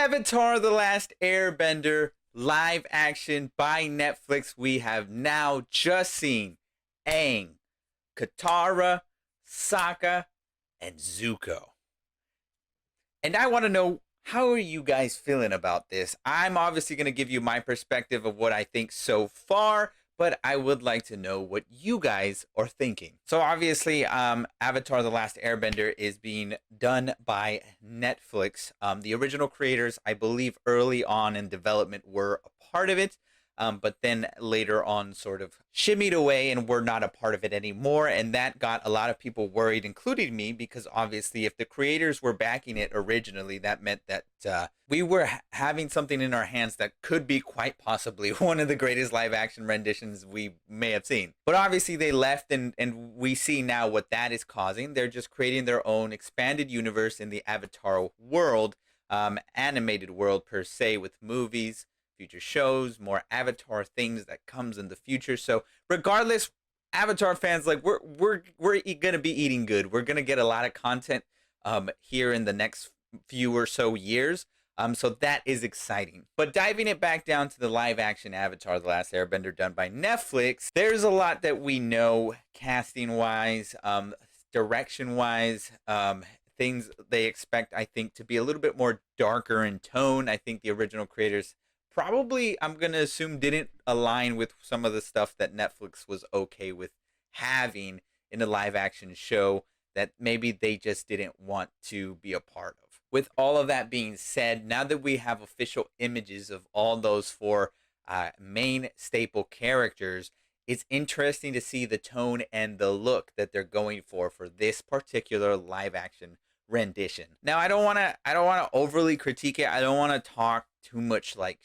Avatar The Last Airbender live action by Netflix. We have now just seen Aang, Katara, Sokka, and Zuko. And I want to know, how are you guys feeling about this? I'm obviously going to give you my perspective of what I think so far, but I would like to know what you guys are thinking. So obviously, Avatar: The Last Airbender is being done by Netflix. The original creators, I believe, early on in development were a part of it. But then later on sort of shimmied away and were not a part of it anymore. And that got a lot of people worried, including me, because obviously if the creators were backing it originally, that meant that we were having something in our hands that could be quite possibly one of the greatest live action renditions we may have seen. But obviously they left, and we see now what that is causing. They're just creating their own expanded universe in the Avatar world, animated world per se, with movies, future shows, more Avatar things that comes in the future. So regardless, Avatar fans, like we're gonna be eating good. We're gonna get a lot of content here in the next few or so years. So that is exciting. But diving it back down to the live action Avatar: The Last Airbender done by Netflix, there's a lot that we know casting wise, direction wise, things they expect, I think, to be a little bit more darker in tone. I think the original creators probably, I'm going to assume, didn't align with some of the stuff that Netflix was okay with having in a live action show, that maybe they just didn't want to be a part of. With all of that being said, now that we have official images of all those four main staple characters, it's interesting to see the tone and the look that they're going for this particular live action rendition. Now, I don't want to overly critique it. I don't want to talk too much like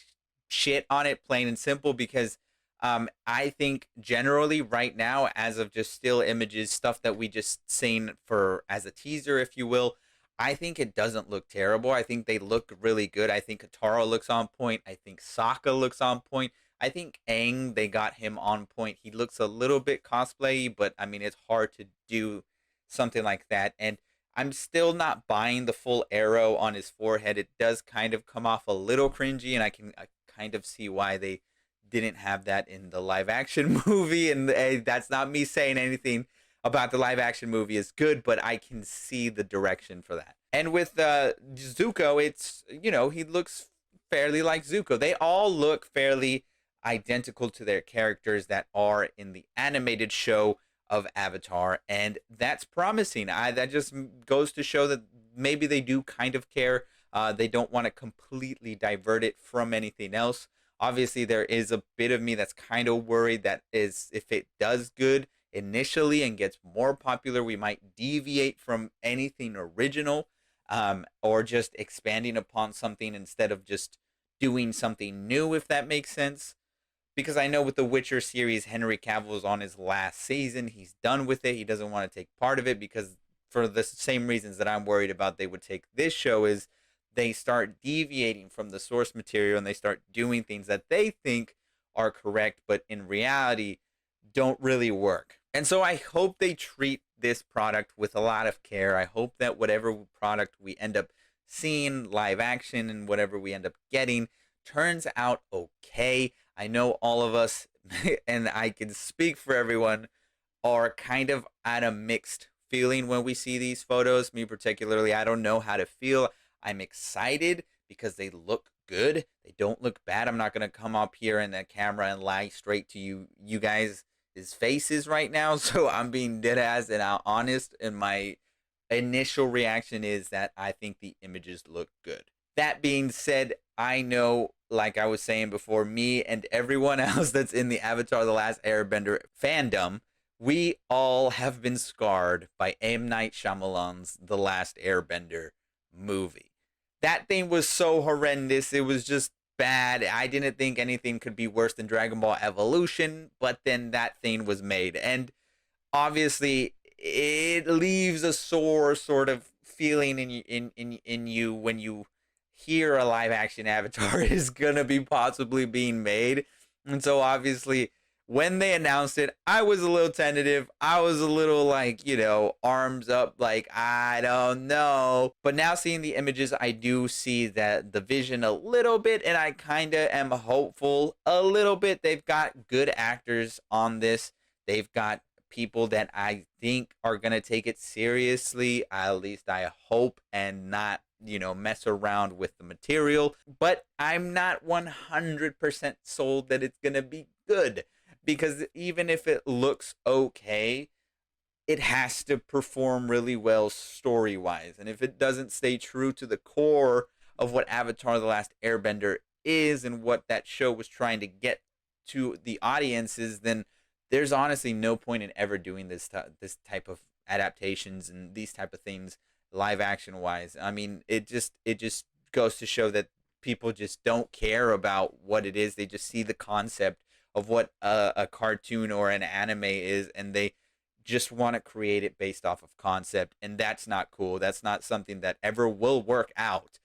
shit on it, plain and simple, because I think generally right now, as of just still images, stuff that we just seen for as a teaser, if you will, I think it doesn't look terrible. I think they look really good. I think Katara looks on point. I think Sokka looks on point. I think Aang, they got him on point. He looks a little bit cosplay, but I mean, it's hard to do something like that. And I'm still not buying the full arrow on his forehead. It does kind of come off a little cringy, and I kind of see why they didn't have that in the live action movie. And that's not me saying anything about the live action movie is good, but I can see the direction for that. And with Zuko, it's, he looks fairly like Zuko. They all look fairly identical to their characters that are in the animated show of Avatar, and that's promising. That just goes to show that maybe they do kind of care. They don't want to completely divert it from anything else. Obviously, there is a bit of me that's kind of worried that is, if it does good initially and gets more popular, we might deviate from anything original, or just expanding upon something instead of just doing something new, if that makes sense. Because I know with the Witcher series, Henry Cavill is on his last season. He's done with it. He doesn't want to take part of it, because for the same reasons that I'm worried about they would take this show, is they start deviating from the source material and they start doing things that they think are correct, but in reality don't really work. And so I hope they treat this product with a lot of care. I hope that whatever product we end up seeing live action and whatever we end up getting turns out okay. I know all of us, and I can speak for everyone, are kind of at a mixed feeling when we see these photos. Me particularly, I don't know how to feel. I'm excited because they look good. They don't look bad. I'm not going to come up here in the camera and lie straight to you guys' faces right now. So I'm being dead ass and honest. And my initial reaction is that I think the images look good. That being said, I know, like I was saying before, me and everyone else that's in the Avatar: The Last Airbender fandom, we all have been scarred by M. Night Shyamalan's The Last Airbender movie. That thing was so horrendous. It was just bad. I didn't think anything could be worse than Dragon Ball Evolution, but then that thing was made. And obviously, it leaves a sore sort of feeling in you when you hear a live action Avatar is gonna be possibly being made. And so obviously when they announced it, I was a little tentative. I was a little like, arms up, like, I don't know. But now seeing the images, I do see that the vision a little bit, and I kind of am hopeful a little bit. They've got good actors on this. They've got people that I think are going to take it seriously. At least I hope, and not, mess around with the material. But I'm not 100% sold that it's going to be good, because even if it looks okay, it has to perform really well story wise. And if it doesn't stay true to the core of what Avatar The Last Airbender is and what that show was trying to get to the audiences, then there's honestly no point in ever doing this type of adaptations and these type of things live action wise. I mean, it just goes to show that people just don't care about what it is. They just see the concept of what a cartoon or an anime is, and they just want to create it based off of concept, and that's not cool. That's not something that ever will work out.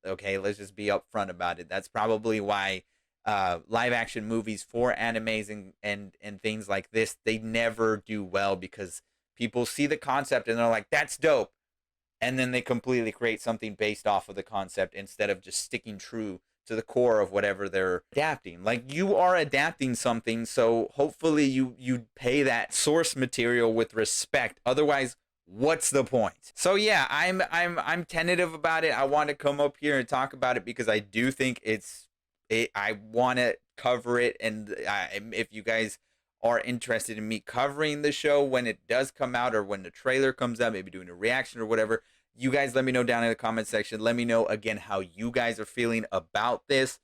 Okay, let's just be upfront about it. That's probably why live action movies for animes and things like this, they never do well, because people see the concept and they're like, that's dope, and then they completely create something based off of the concept instead of just sticking true to the core of whatever they're adapting. Like, you are adapting something, so hopefully you pay that source material with respect. Otherwise, what's the point? So yeah, I'm tentative about it. I want to come up here and talk about it because I do think I want to cover it, and if you guys are interested in me covering the show when it does come out, or when the trailer comes out, maybe doing a reaction or whatever, you guys let me know down in the comment section. Let me know again how you guys are feeling about this.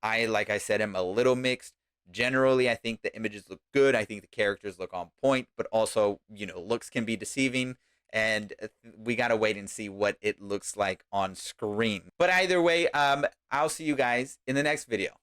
Like I said, I'm a little mixed. Generally, I think the images look good. I think the characters look on point, but also, looks can be deceiving, and we got to wait and see what it looks like on screen. But either way, I'll see you guys in the next video.